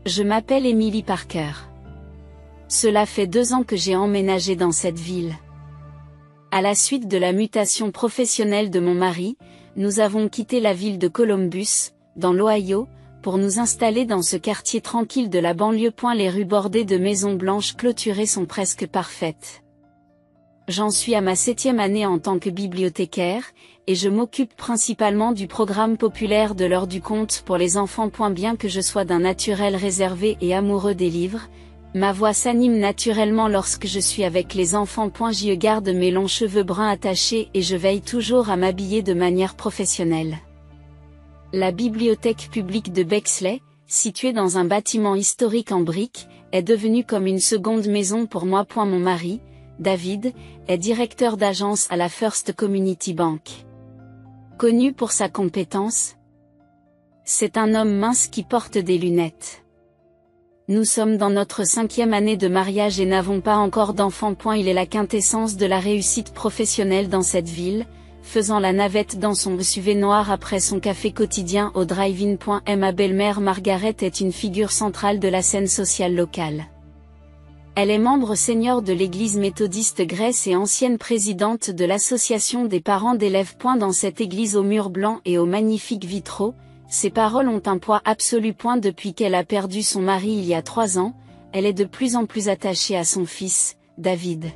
Je m'appelle Emily Parker. Cela fait 2 ans que j'ai emménagé dans cette ville. À la suite de la mutation professionnelle de mon mari, nous avons quitté la ville de Columbus, dans l'Ohio, pour nous installer dans ce quartier tranquille de la banlieue. Les rues bordées de maisons blanches clôturées sont presque parfaites. J'en suis à ma 7e année en tant que bibliothécaire, et je m'occupe principalement du programme populaire de l'heure du conte pour les enfants. Bien que je sois d'un naturel réservé et amoureux des livres, ma voix s'anime naturellement lorsque je suis avec les enfants. Je garde mes longs cheveux bruns attachés et je veille toujours à m'habiller de manière professionnelle. La bibliothèque publique de Bexley, située dans un bâtiment historique en briques, est devenue comme une seconde maison pour moi. Mon mari, David, est directeur d'agence à la First Community Bank. Connu pour sa compétence, c'est un homme mince qui porte des lunettes. Nous sommes dans notre 5e année de mariage et n'avons pas encore d'enfant. Il est la quintessence de la réussite professionnelle dans cette ville, faisant la navette dans son SUV noir après son café quotidien au drive-in. Ma belle-mère Margaret est une figure centrale de la scène sociale locale. Elle est membre senior de l'église méthodiste Grace et ancienne présidente de l'association des parents d'élèves. Dans cette église aux murs blancs et aux magnifiques vitraux, ses paroles ont un poids absolu. Depuis qu'elle a perdu son mari il y a 3 ans, elle est de plus en plus attachée à son fils, David.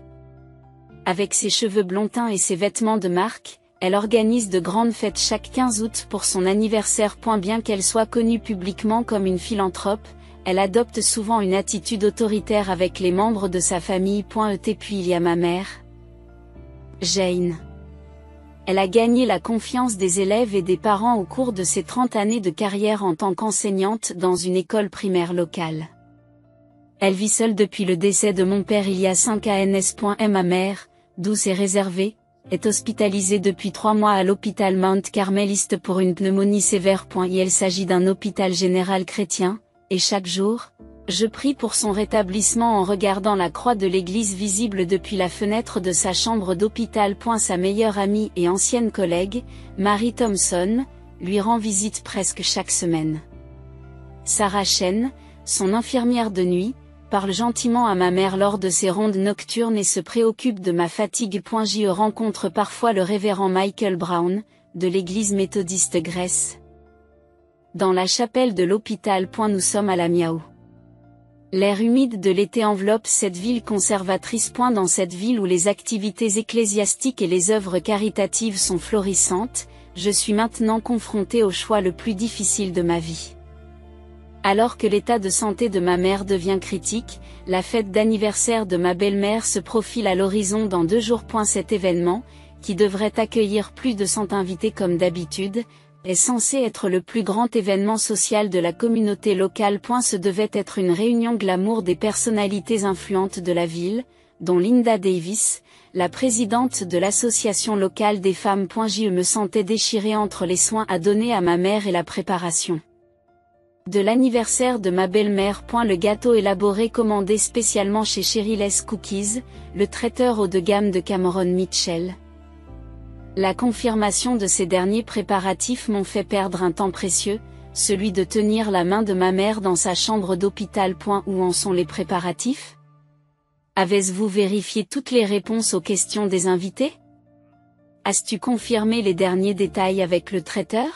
Avec ses cheveux blonds teints et ses vêtements de marque, elle organise de grandes fêtes chaque 15 août pour son anniversaire. Bien qu'elle soit connue publiquement comme une philanthrope, elle adopte souvent une attitude autoritaire avec les membres de sa famille. Puis il y a ma mère, Jane. Elle a gagné la confiance des élèves et des parents au cours de ses 30 années de carrière en tant qu'enseignante dans une école primaire locale. Elle vit seule depuis le décès de mon père il y a 5 ans. Ma mère, douce et réservée, est hospitalisée depuis 3 mois à l'hôpital Mount Carmeliste pour une pneumonie sévère. Il s'agit d'un hôpital général chrétien, et chaque jour, je prie pour son rétablissement en regardant la croix de l'église visible depuis la fenêtre de sa chambre d'hôpital. Sa meilleure amie et ancienne collègue, Mary Thompson, lui rend visite presque chaque semaine. Sarah Chen, son infirmière de nuit, parle gentiment à ma mère lors de ses rondes nocturnes et se préoccupe de ma fatigue. Je rencontre parfois le révérend Michael Brown, de l'église méthodiste Grace. Dans la chapelle de l'hôpital. Nous sommes à la Miao. L'air humide de l'été enveloppe cette ville conservatrice. Dans cette ville où les activités ecclésiastiques et les œuvres caritatives sont florissantes, je suis maintenant confrontée au choix le plus difficile de ma vie. Alors que l'état de santé de ma mère devient critique, la fête d'anniversaire de ma belle-mère se profile à l'horizon dans 2 jours. Cet événement, qui devrait accueillir plus de 100 invités comme d'habitude, est censé être le plus grand événement social de la communauté locale. Ce devait être une réunion glamour des personnalités influentes de la ville, dont Linda Davis, la présidente de l'association locale des femmes. Je me sentais déchirée entre les soins à donner à ma mère et la préparation de l'anniversaire de ma belle-mère. Le gâteau élaboré commandé spécialement chez Cheryl's Cookies, le traiteur haut de gamme de Cameron Mitchell. La confirmation de ces derniers préparatifs m'ont fait perdre un temps précieux, celui de tenir la main de ma mère dans sa chambre d'hôpital. Où en sont les préparatifs? Avez-vous vérifié toutes les réponses aux questions des invités? As-tu confirmé les derniers détails avec le traiteur?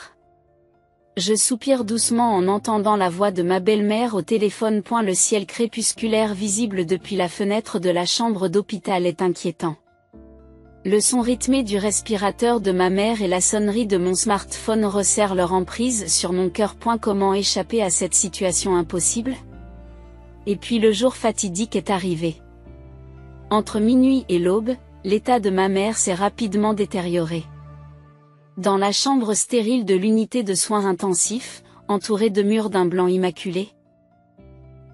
Je soupire doucement en entendant la voix de ma belle-mère au téléphone. Le ciel crépusculaire visible depuis la fenêtre de la chambre d'hôpital est inquiétant. Le son rythmé du respirateur de ma mère et la sonnerie de mon smartphone resserrent leur emprise sur mon cœur. Comment échapper à cette situation impossible? Et puis le jour fatidique est arrivé. Entre minuit et l'aube, l'état de ma mère s'est rapidement détérioré. Dans la chambre stérile de l'unité de soins intensifs, entourée de murs d'un blanc immaculé,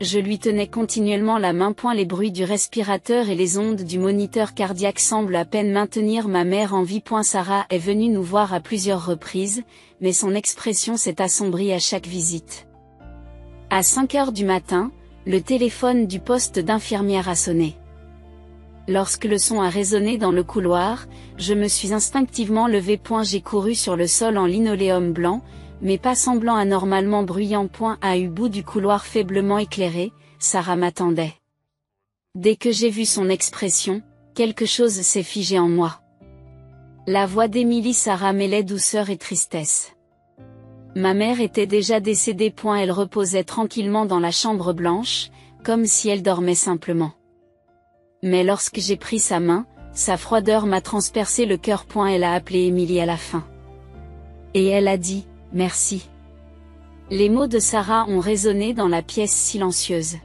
je lui tenais continuellement la main. Les bruits du respirateur et les ondes du moniteur cardiaque semblent à peine maintenir ma mère en vie. Sarah est venue nous voir à plusieurs reprises, mais son expression s'est assombrie à chaque visite. À 5 heures du matin, le téléphone du poste d'infirmière a sonné. Lorsque le son a résonné dans le couloir, je me suis instinctivement levée. J'ai couru sur le sol en linoléum blanc, mais pas semblant anormalement bruyant. À eu bout du couloir faiblement éclairé, Sarah m'attendait. Dès que j'ai vu son expression, quelque chose s'est figé en moi. La voix d'Émilie Sarah mêlait douceur et tristesse. Ma mère était déjà décédée. Elle reposait tranquillement dans la chambre blanche, comme si elle dormait simplement. Mais lorsque j'ai pris sa main, sa froideur m'a transpercé le cœur. Elle a appelé Émilie à la fin. Et elle a dit « Merci ». Les mots de Sarah ont résonné dans la pièce silencieuse.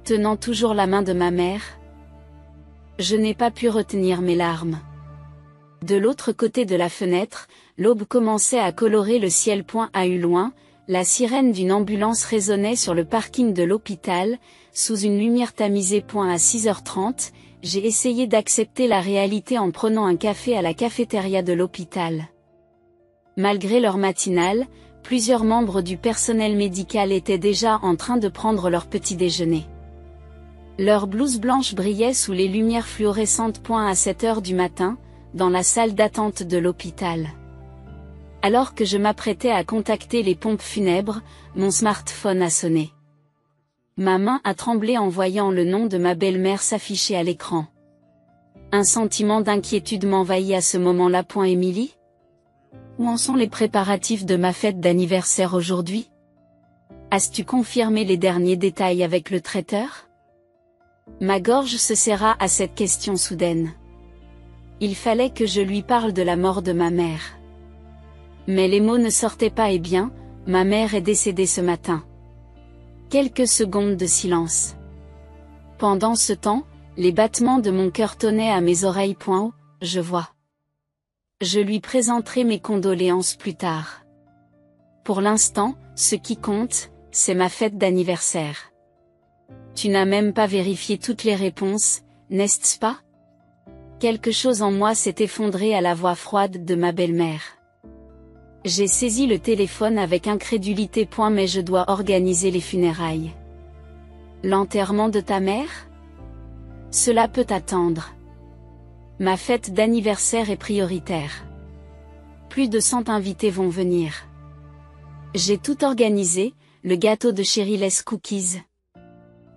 Tenant toujours la main de ma mère, je n'ai pas pu retenir mes larmes. De l'autre côté de la fenêtre, l'aube commençait à colorer le ciel. À eu loin, la sirène d'une ambulance résonnait sur le parking de l'hôpital, sous une lumière tamisée. À 6h30, j'ai essayé d'accepter la réalité en prenant un café à la cafétéria de l'hôpital. Malgré l'heure matinale, plusieurs membres du personnel médical étaient déjà en train de prendre leur petit déjeuner. Leurs blouses blanches brillaient sous les lumières fluorescentes. À 7h du matin, dans la salle d'attente de l'hôpital. Alors que je m'apprêtais à contacter les pompes funèbres, mon smartphone a sonné. Ma main a tremblé en voyant le nom de ma belle-mère s'afficher à l'écran. Un sentiment d'inquiétude m'envahit à ce moment-là. Émilie ? Où en sont les préparatifs de ma fête d'anniversaire aujourd'hui ? As-tu confirmé les derniers détails avec le traiteur ? Ma gorge se serra à cette question soudaine. Il fallait que je lui parle de la mort de ma mère. Mais les mots ne sortaient pas. Eh bien, ma mère est décédée ce matin. Quelques secondes de silence. Pendant ce temps, les battements de mon cœur tonnaient à mes oreilles. Oh, je vois. Je lui présenterai mes condoléances plus tard. Pour l'instant, ce qui compte, c'est ma fête d'anniversaire. Tu n'as même pas vérifié toutes les réponses, n'est-ce pas ? Quelque chose en moi s'est effondré à la voix froide de ma belle-mère. J'ai saisi le téléphone avec incrédulité. Mais je dois organiser les funérailles. L'enterrement de ta mère ? Cela peut attendre. Ma fête d'anniversaire est prioritaire. Plus de 100 invités vont venir. J'ai tout organisé, le gâteau de Cheryl's Cookies.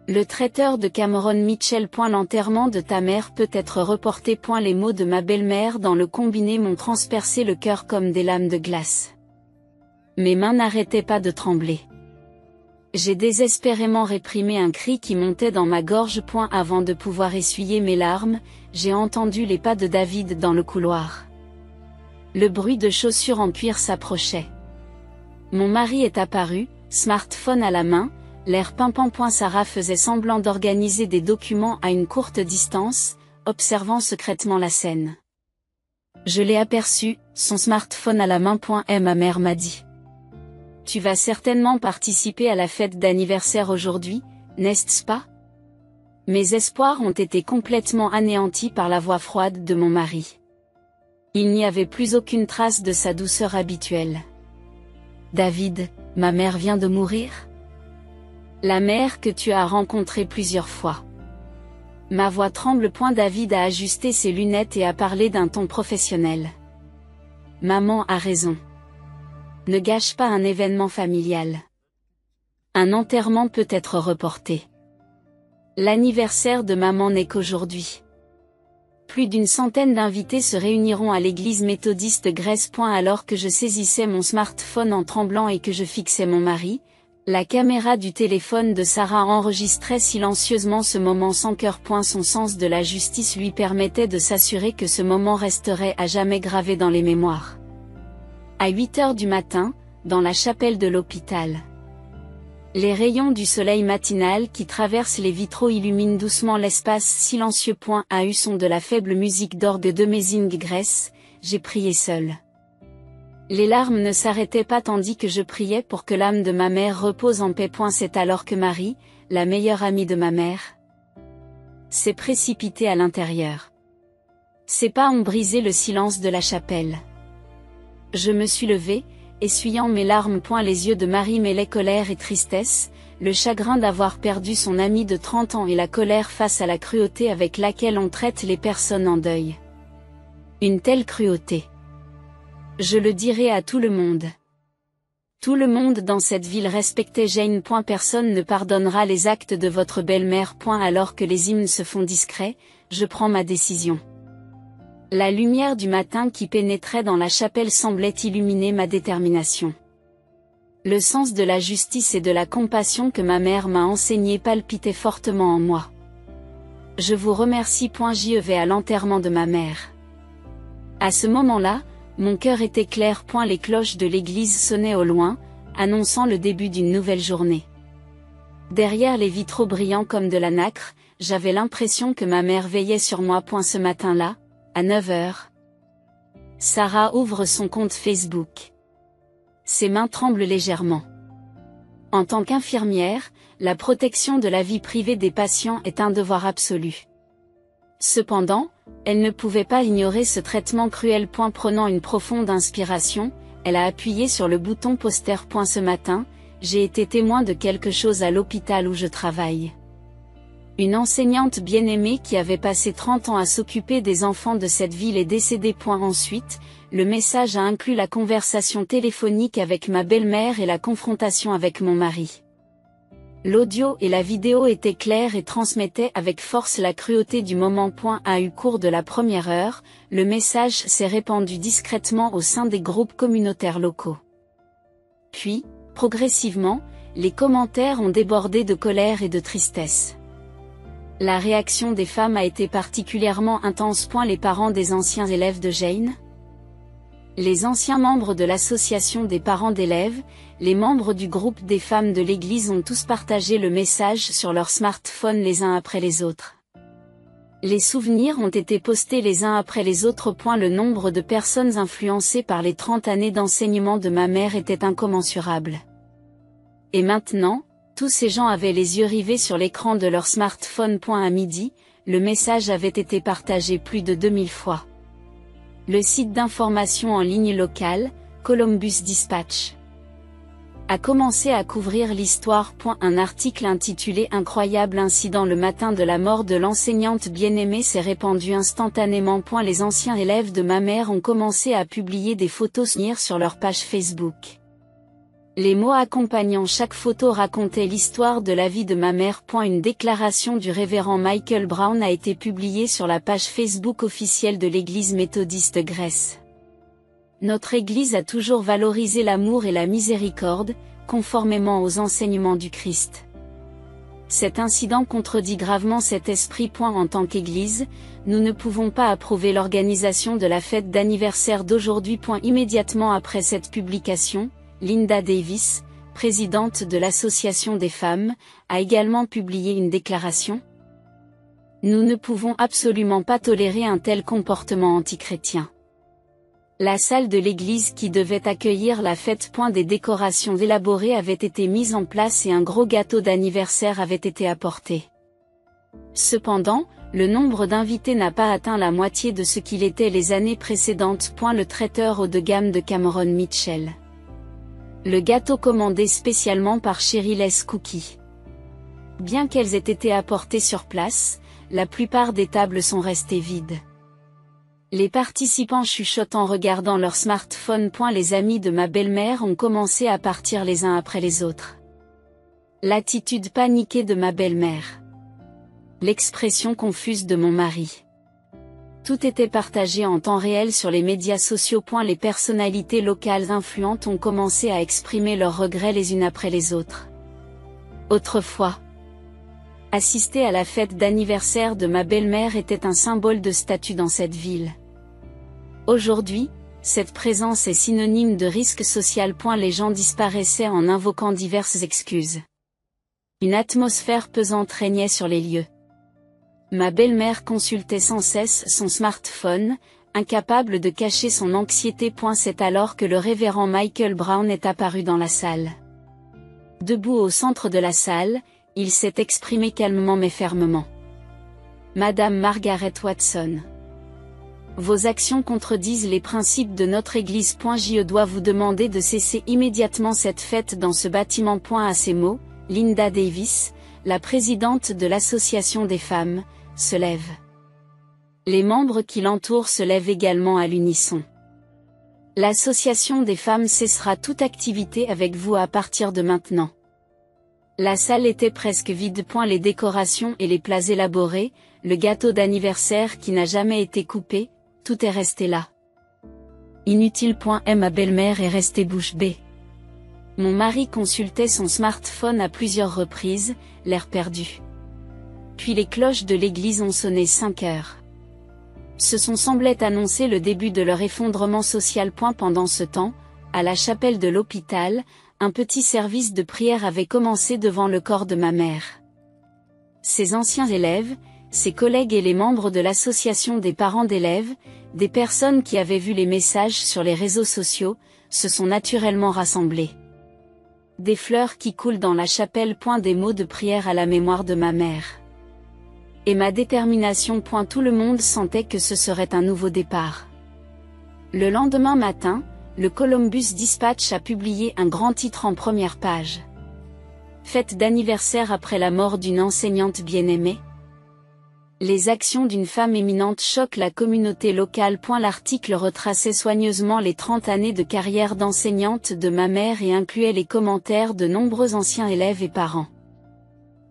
Le traiteur de Cameron Mitchell. L'enterrement de ta mère peut être reporté. Les mots de ma belle-mère dans le combiné m'ont transpercé le cœur comme des lames de glace. Mes mains n'arrêtaient pas de trembler. J'ai désespérément réprimé un cri qui montait dans ma gorge. Avant de pouvoir essuyer mes larmes, j'ai entendu les pas de David dans le couloir. Le bruit de chaussures en cuir s'approchait. Mon mari est apparu, smartphone à la main, l'air pimpant. Sarah faisait semblant d'organiser des documents à une courte distance, observant secrètement la scène. Je l'ai aperçu, son smartphone à la main. Et ma mère m'a dit. Tu vas certainement participer à la fête d'anniversaire aujourd'hui, n'est-ce pas ? Mes espoirs ont été complètement anéantis par la voix froide de mon mari. Il n'y avait plus aucune trace de sa douceur habituelle. David, ma mère vient de mourir ? La mère que tu as rencontrée plusieurs fois. Ma voix tremble. David a ajusté ses lunettes et a parlé d'un ton professionnel. Maman a raison. Ne gâche pas un événement familial. Un enterrement peut être reporté. L'anniversaire de maman n'est qu'aujourd'hui. Plus d'une centaine d'invités se réuniront à l'église méthodiste Grèce. Alors que je saisissais mon smartphone en tremblant et que je fixais mon mari, la caméra du téléphone de Sarah enregistrait silencieusement ce moment sans cœur. Son sens de la justice lui permettait de s'assurer que ce moment resterait à jamais gravé dans les mémoires. À 8h du matin, dans la chapelle de l'hôpital. Les rayons du soleil matinal qui traversent les vitraux illuminent doucement l'espace silencieux. À eu son de la faible musique d'orgue de Amazing Grace, j'ai prié seul. Les larmes ne s'arrêtaient pas tandis que je priais pour que l'âme de ma mère repose en paix. C'est alors que Marie, la meilleure amie de ma mère, s'est précipitée à l'intérieur. Ses pas ont brisé le silence de la chapelle. Je me suis levée, essuyant mes larmes. Les yeux de Marie mêlaient colère et tristesse, le chagrin d'avoir perdu son amie de 30 ans et la colère face à la cruauté avec laquelle on traite les personnes en deuil. Une telle cruauté. Je le dirai à tout le monde. Tout le monde dans cette ville respectait Jane. Personne ne pardonnera les actes de votre belle-mère. Alors que les hymnes se font discrets, je prends ma décision. La lumière du matin qui pénétrait dans la chapelle semblait illuminer ma détermination. Le sens de la justice et de la compassion que ma mère m'a enseigné palpitait fortement en moi. Je vous remercie. J'y vais à l'enterrement de ma mère. À ce moment-là, mon cœur était clair. Les cloches de l'église sonnaient au loin, annonçant le début d'une nouvelle journée. Derrière les vitraux brillants comme de la nacre, j'avais l'impression que ma mère veillait sur moi. Ce matin-là, à 9 h, Sarah ouvre son compte Facebook. Ses mains tremblent légèrement. En tant qu'infirmière, la protection de la vie privée des patients est un devoir absolu. Cependant, elle ne pouvait pas ignorer ce traitement cruel. Prenant une profonde inspiration, elle a appuyé sur le bouton poster. Ce matin, j'ai été témoin de quelque chose à l'hôpital où je travaille. Une enseignante bien-aimée qui avait passé 30 ans à s'occuper des enfants de cette ville est décédée. Ensuite, le message a inclus la conversation téléphonique avec ma belle-mère et la confrontation avec mon mari. L'audio et la vidéo étaient clairs et transmettaient avec force la cruauté du moment. À eu cours de la première heure, le message s'est répandu discrètement au sein des groupes communautaires locaux. Puis, progressivement, les commentaires ont débordé de colère et de tristesse. La réaction des femmes a été particulièrement intense. Les parents des anciens élèves de Jane, les anciens membres de l'association des parents d'élèves, les membres du groupe des femmes de l'église ont tous partagé le message sur leur smartphone les uns après les autres. Les souvenirs ont été postés les uns après les autres. Le nombre de personnes influencées par les 30 années d'enseignement de ma mère était incommensurable. Et maintenant, tous ces gens avaient les yeux rivés sur l'écran de leur smartphone. À midi, le message avait été partagé plus de 2000 fois. Le site d'information en ligne local, Columbus Dispatch, a commencé à couvrir l'histoire. Un article intitulé « Incroyable incident le matin de la mort de l'enseignante bien-aimée » s'est répandu instantanément. Les anciens élèves de ma mère ont commencé à publier des photos souvenirs sur leur page Facebook. Les mots accompagnant chaque photo racontaient l'histoire de la vie de ma mère. Une déclaration du révérend Michael Brown a été publiée sur la page Facebook officielle de l'Église méthodiste de Grèce. Notre Église a toujours valorisé l'amour et la miséricorde, conformément aux enseignements du Christ. Cet incident contredit gravement cet esprit. En tant qu'Église, nous ne pouvons pas approuver l'organisation de la fête d'anniversaire d'aujourd'hui. Immédiatement après cette publication, Linda Davis, présidente de l'Association des femmes, a également publié une déclaration. Nous ne pouvons absolument pas tolérer un tel comportement antichrétien. La salle de l'église qui devait accueillir la fête. Des décorations élaborées avaient été mises en place et un gros gâteau d'anniversaire avait été apporté. Cependant, le nombre d'invités n'a pas atteint la moitié de ce qu'il était les années précédentes. Le traiteur haut de gamme de Cameron Mitchell. Le gâteau commandé spécialement par Cheryl S. Cookie. Bien qu'elles aient été apportées sur place, la plupart des tables sont restées vides. Les participants chuchotent en regardant leur smartphone. Les amis de ma belle-mère ont commencé à partir les uns après les autres. L'attitude paniquée de ma belle-mère. L'expression confuse de mon mari. Tout était partagé en temps réel sur les médias sociaux. Les personnalités locales influentes ont commencé à exprimer leurs regrets les unes après les autres. Autrefois, assister à la fête d'anniversaire de ma belle-mère était un symbole de statut dans cette ville. Aujourd'hui, cette présence est synonyme de risque social. Les gens disparaissaient en invoquant diverses excuses. Une atmosphère pesante régnait sur les lieux. Ma belle-mère consultait sans cesse son smartphone, incapable de cacher son anxiété. C'est alors que le révérend Michael Brown est apparu dans la salle. Debout au centre de la salle, il s'est exprimé calmement mais fermement. Madame Margaret Watson. Vos actions contredisent les principes de notre Église. Je dois vous demander de cesser immédiatement cette fête dans ce bâtiment. À ces mots, Linda Davis, la présidente de l'Association des femmes, se lève. Les membres qui l'entourent se lèvent également à l'unisson. L'association des femmes cessera toute activité avec vous à partir de maintenant. La salle était presque vide. Les décorations et les plats élaborés, le gâteau d'anniversaire qui n'a jamais été coupé, tout est resté là. Inutile. Ma belle-mère est restée bouche bée. Mon mari consultait son smartphone à plusieurs reprises, l'air perdu. Puis les cloches de l'église ont sonné 5 heures. Ce son semblait annoncer le début de leur effondrement social. Pendant ce temps, à la chapelle de l'hôpital, un petit service de prière avait commencé devant le corps de ma mère. Ses anciens élèves, ses collègues et les membres de l'association des parents d'élèves, des personnes qui avaient vu les messages sur les réseaux sociaux, se sont naturellement rassemblés. Des fleurs qui coulent dans la chapelle. Des mots de prière à la mémoire de ma mère. Et ma détermination. Tout le monde sentait que ce serait un nouveau départ. Le lendemain matin, le Columbus Dispatch a publié un grand titre en première page. Fête d'anniversaire après la mort d'une enseignante bien-aimée. Les actions d'une femme éminente choquent la communauté locale. L'article retraçait soigneusement les 30 années de carrière d'enseignante de ma mère et incluait les commentaires de nombreux anciens élèves et parents.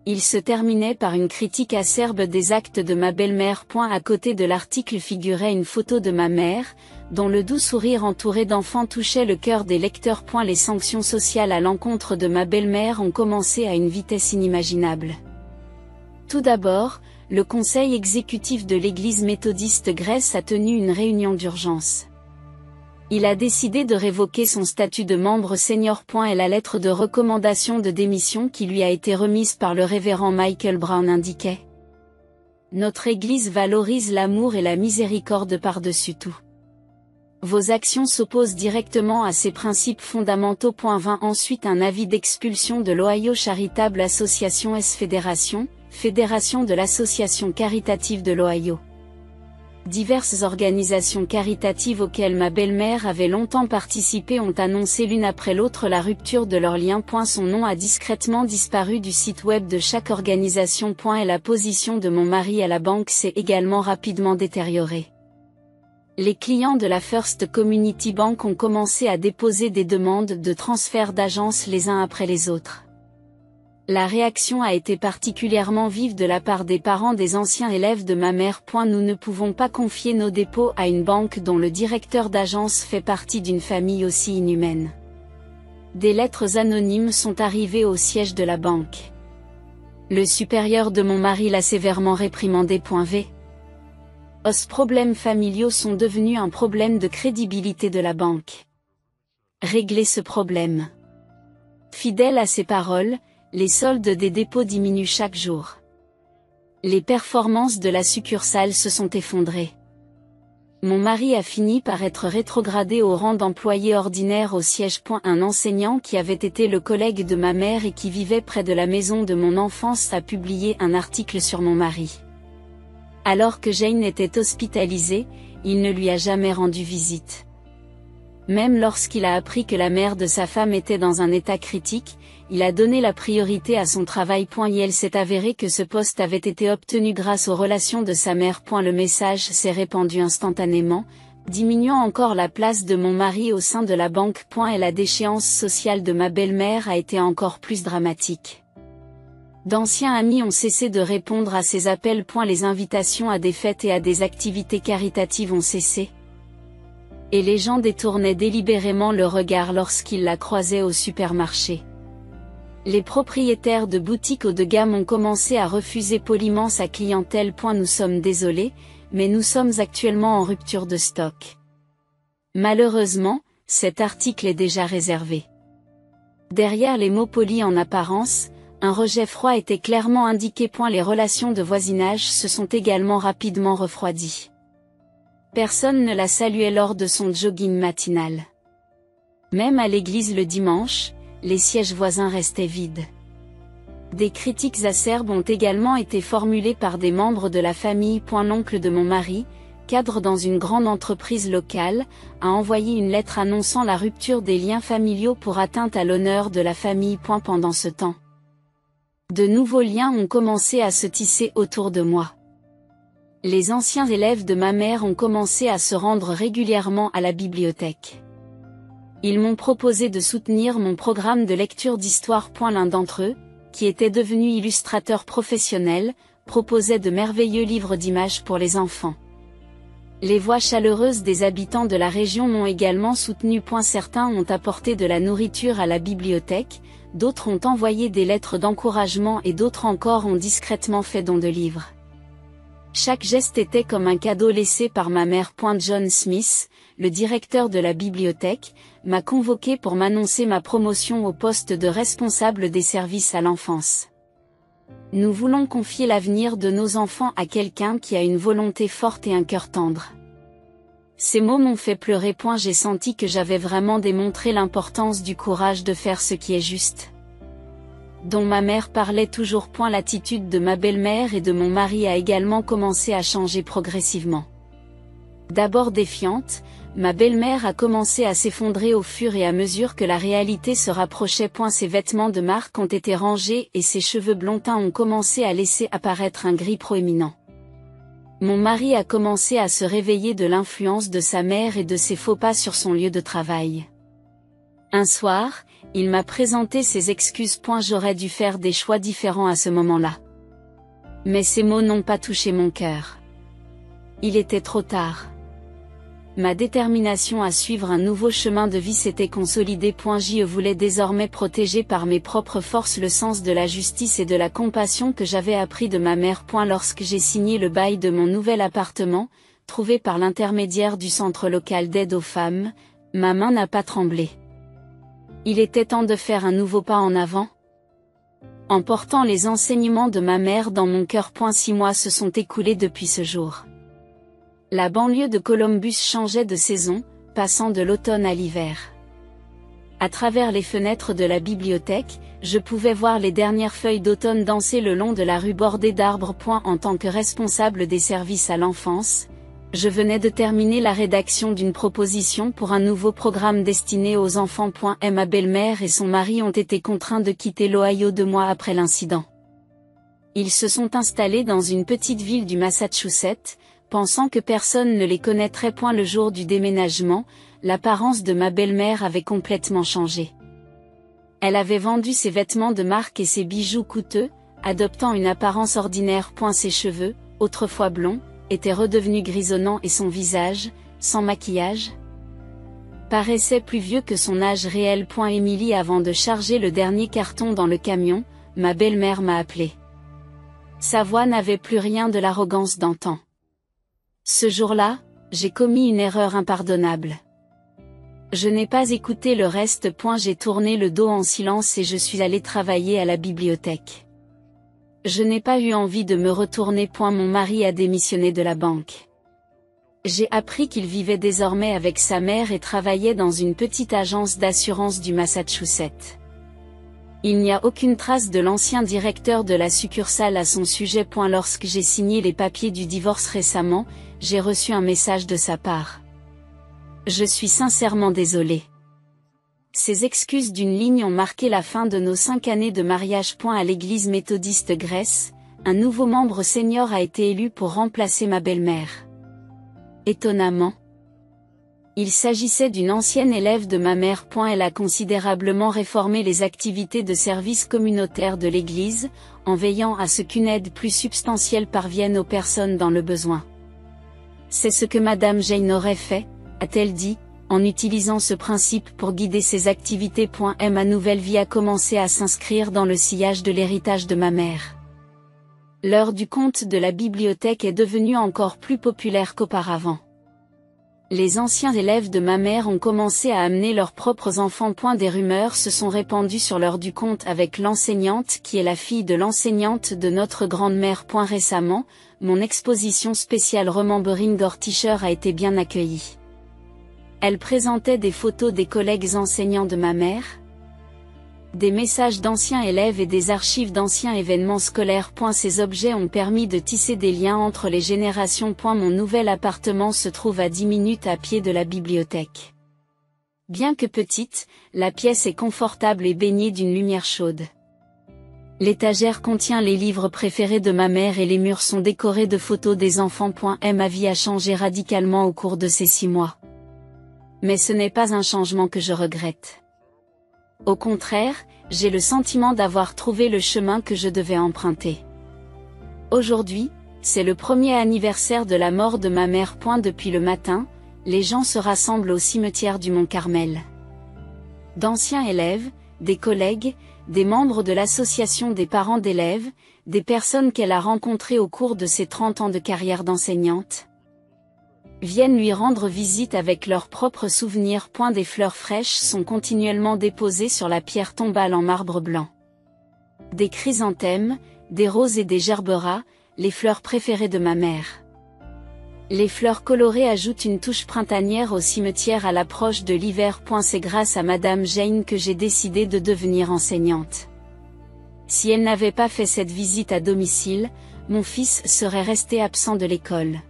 Il se terminait par une critique acerbe des actes de ma belle-mère. À côté de l'article figurait une photo de ma mère, dont le doux sourire entouré d'enfants touchait le cœur des lecteurs. Les sanctions sociales à l'encontre de ma belle-mère ont commencé à une vitesse inimaginable. Tout d'abord, le conseil exécutif de l'église méthodiste Grèce a tenu une réunion d'urgence. Il a décidé de révoquer son statut de membre senior. Et la lettre de recommandation de démission qui lui a été remise par le révérend Michael Brown indiquait: Notre Église valorise l'amour et la miséricorde par-dessus tout. Vos actions s'opposent directement à ces principes fondamentaux. Vint ensuite un avis d'expulsion de l'Ohio Charitable Association Fédération de l'Association caritative de l'Ohio. Diverses organisations caritatives auxquelles ma belle-mère avait longtemps participé ont annoncé l'une après l'autre la rupture de leurs liens. Son nom a discrètement disparu du site web de chaque organisation. Et la position de mon mari à la banque s'est également rapidement détériorée. Les clients de la First Community Bank ont commencé à déposer des demandes de transfert d'agence les uns après les autres. La réaction a été particulièrement vive de la part des parents des anciens élèves de ma mère. Nous ne pouvons pas confier nos dépôts à une banque dont le directeur d'agence fait partie d'une famille aussi inhumaine. Des lettres anonymes sont arrivées au siège de la banque. Le supérieur de mon mari l'a sévèrement réprimandé. Os problèmes familiaux sont devenus un problème de crédibilité de la banque. Réglez ce problème. Fidèle à ses paroles, les soldes des dépôts diminuent chaque jour. Les performances de la succursale se sont effondrées. Mon mari a fini par être rétrogradé au rang d'employé ordinaire au siège. Un enseignant qui avait été le collègue de ma mère et qui vivait près de la maison de mon enfance a publié un article sur mon mari. Alors que Jane était hospitalisée, il ne lui a jamais rendu visite. Même lorsqu'il a appris que la mère de sa femme était dans un état critique, il a donné la priorité à son travail. Et elle s'est avéré que ce poste avait été obtenu grâce aux relations de sa mère. Le message s'est répandu instantanément, diminuant encore la place de mon mari au sein de la banque. Et la déchéance sociale de ma belle-mère a été encore plus dramatique. D'anciens amis ont cessé de répondre à ses appels. Les invitations à des fêtes et à des activités caritatives ont cessé. Et les gens détournaient délibérément le regard lorsqu'ils la croisaient au supermarché. Les propriétaires de boutiques haut de gamme ont commencé à refuser poliment sa clientèle. Nous sommes désolés, mais nous sommes actuellement en rupture de stock. Malheureusement, cet article est déjà réservé. Derrière les mots polis en apparence, un rejet froid était clairement indiqué. Les relations de voisinage se sont également rapidement refroidies. Personne ne la saluait lors de son jogging matinal. Même à l'église le dimanche, les sièges voisins restaient vides. Des critiques acerbes ont également été formulées par des membres de la famille. L'oncle de mon mari, cadre dans une grande entreprise locale, a envoyé une lettre annonçant la rupture des liens familiaux pour atteinte à l'honneur de la famille. Pendant ce temps, de nouveaux liens ont commencé à se tisser autour de moi. Les anciens élèves de ma mère ont commencé à se rendre régulièrement à la bibliothèque. Ils m'ont proposé de soutenir mon programme de lecture d'histoire. L'un d'entre eux, qui était devenu illustrateur professionnel, proposait de merveilleux livres d'images pour les enfants. Les voix chaleureuses des habitants de la région m'ont également soutenu. Certains ont apporté de la nourriture à la bibliothèque, d'autres ont envoyé des lettres d'encouragement et d'autres encore ont discrètement fait don de livres. Chaque geste était comme un cadeau laissé par ma mère. John Smith, le directeur de la bibliothèque, m'a convoqué pour m'annoncer ma promotion au poste de responsable des services à l'enfance. Nous voulons confier l'avenir de nos enfants à quelqu'un qui a une volonté forte et un cœur tendre. Ces mots m'ont fait pleurer. J'ai senti que j'avais vraiment démontré l'importance du courage de faire ce qui est juste. Dont ma mère parlait toujours. L'attitude de ma belle-mère et de mon mari a également commencé à changer progressivement. D'abord défiante, ma belle-mère a commencé à s'effondrer au fur et à mesure que la réalité se rapprochait. Ses vêtements de marque ont été rangés et ses cheveux blonds teints ont commencé à laisser apparaître un gris proéminent. Mon mari a commencé à se réveiller de l'influence de sa mère et de ses faux pas sur son lieu de travail. Un soir, il m'a présenté ses excuses. J'aurais dû faire des choix différents à ce moment-là. Mais ces mots n'ont pas touché mon cœur. Il était trop tard. Ma détermination à suivre un nouveau chemin de vie s'était consolidée. Je voulais désormais protéger par mes propres forces le sens de la justice et de la compassion que j'avais appris de ma mère. Lorsque j'ai signé le bail de mon nouvel appartement, trouvé par l'intermédiaire du centre local d'aide aux femmes, ma main n'a pas tremblé. Il était temps de faire un nouveau pas en avant. En portant les enseignements de ma mère dans mon cœur. 6 mois se sont écoulés depuis ce jour. La banlieue de Columbus changeait de saison, passant de l'automne à l'hiver. À travers les fenêtres de la bibliothèque, je pouvais voir les dernières feuilles d'automne danser le long de la rue bordée d'arbres. En tant que responsable des services à l'enfance, je venais de terminer la rédaction d'une proposition pour un nouveau programme destiné aux enfants. Ma belle-mère et son mari ont été contraints de quitter l'Ohio 2 mois après l'incident. Ils se sont installés dans une petite ville du Massachusetts, pensant que personne ne les connaîtrait. Le jour du déménagement, l'apparence de ma belle-mère avait complètement changé. Elle avait vendu ses vêtements de marque et ses bijoux coûteux, adoptant une apparence ordinaire. Ses cheveux, autrefois blonds, étaient redevenus grisonnants et son visage, sans maquillage, paraissait plus vieux que son âge réel. Émilie, avant de charger le dernier carton dans le camion, ma belle-mère m'a appelé. Sa voix n'avait plus rien de l'arrogance d'antan. Ce jour-là, j'ai commis une erreur impardonnable. Je n'ai pas écouté le reste. J'ai tourné le dos en silence et je suis allé travailler à la bibliothèque. Je n'ai pas eu envie de me retourner. Mon mari a démissionné de la banque. J'ai appris qu'il vivait désormais avec sa mère et travaillait dans une petite agence d'assurance du Massachusetts. Il n'y a aucune trace de l'ancien directeur de la succursale à son sujet. Lorsque j'ai signé les papiers du divorce récemment, j'ai reçu un message de sa part. Je suis sincèrement désolée. Ces excuses d'une ligne ont marqué la fin de nos 5 années de mariage. À l'église méthodiste Grèce, un nouveau membre senior a été élu pour remplacer ma belle-mère. Étonnamment, il s'agissait d'une ancienne élève de ma mère. Elle a considérablement réformé les activités de service communautaire de l'église, en veillant à ce qu'une aide plus substantielle parvienne aux personnes dans le besoin. C'est ce que Madame Jane aurait fait, a-t-elle dit, en utilisant ce principe pour guider ses activités. Ma nouvelle vie a commencé à s'inscrire dans le sillage de l'héritage de ma mère. L'heure du conte de la bibliothèque est devenue encore plus populaire qu'auparavant. Les anciens élèves de ma mère ont commencé à amener leurs propres enfants. Des rumeurs se sont répandues sur l'heure du conte avec l'enseignante qui est la fille de l'enseignante de notre grande-mère. Récemment, mon exposition spéciale Remembering Our Teacher a été bien accueillie. Elle présentait des photos des collègues enseignants de ma mère, des messages d'anciens élèves et des archives d'anciens événements scolaires. Ces objets ont permis de tisser des liens entre les générations. Mon nouvel appartement se trouve à 10 minutes à pied de la bibliothèque. Bien que petite, la pièce est confortable et baignée d'une lumière chaude. L'étagère contient les livres préférés de ma mère et les murs sont décorés de photos des enfants. Ma vie a changé radicalement au cours de ces 6 mois. Mais ce n'est pas un changement que je regrette. Au contraire, j'ai le sentiment d'avoir trouvé le chemin que je devais emprunter. Aujourd'hui, c'est le premier anniversaire de la mort de ma mère. Depuis le matin, les gens se rassemblent au cimetière du Mont Carmel. D'anciens élèves, des collègues, des membres de l'association des parents d'élèves, des personnes qu'elle a rencontrées au cours de ses 30 ans de carrière d'enseignante, viennent lui rendre visite avec leurs propres souvenirs. Des fleurs fraîches sont continuellement déposées sur la pierre tombale en marbre blanc. Des chrysanthèmes, des roses et des gerberas, les fleurs préférées de ma mère. Les fleurs colorées ajoutent une touche printanière au cimetière à l'approche de l'hiver. C'est grâce à Madame Jane que j'ai décidé de devenir enseignante. Si elle n'avait pas fait cette visite à domicile, mon fils serait resté absent de l'école.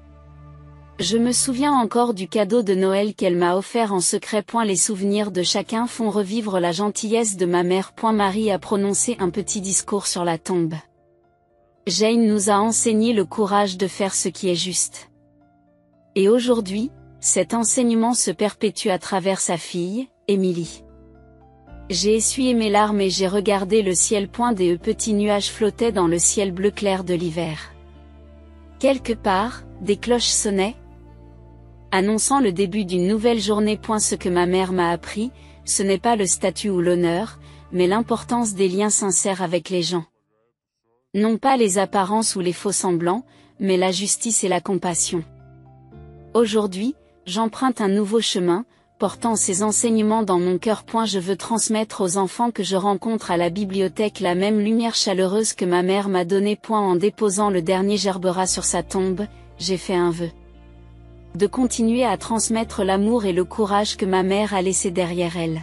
Je me souviens encore du cadeau de Noël qu'elle m'a offert en secret. Les souvenirs de chacun font revivre la gentillesse de ma mère. Marie a prononcé un petit discours sur la tombe. Jane nous a enseigné le courage de faire ce qui est juste. Et aujourd'hui, cet enseignement se perpétue à travers sa fille, Émilie. J'ai essuyé mes larmes et j'ai regardé le ciel. Des petits nuages flottaient dans le ciel bleu clair de l'hiver. Quelque part, des cloches sonnaient, annonçant le début d'une nouvelle journée. Ce que ma mère m'a appris, ce n'est pas le statut ou l'honneur, mais l'importance des liens sincères avec les gens. Non pas les apparences ou les faux semblants, mais la justice et la compassion. Aujourd'hui, j'emprunte un nouveau chemin, portant ces enseignements dans mon cœur. Je veux transmettre aux enfants que je rencontre à la bibliothèque la même lumière chaleureuse que ma mère m'a donnée. En déposant le dernier gerbera sur sa tombe, j'ai fait un vœu. De continuer à transmettre l'amour et le courage que ma mère a laissé derrière elle.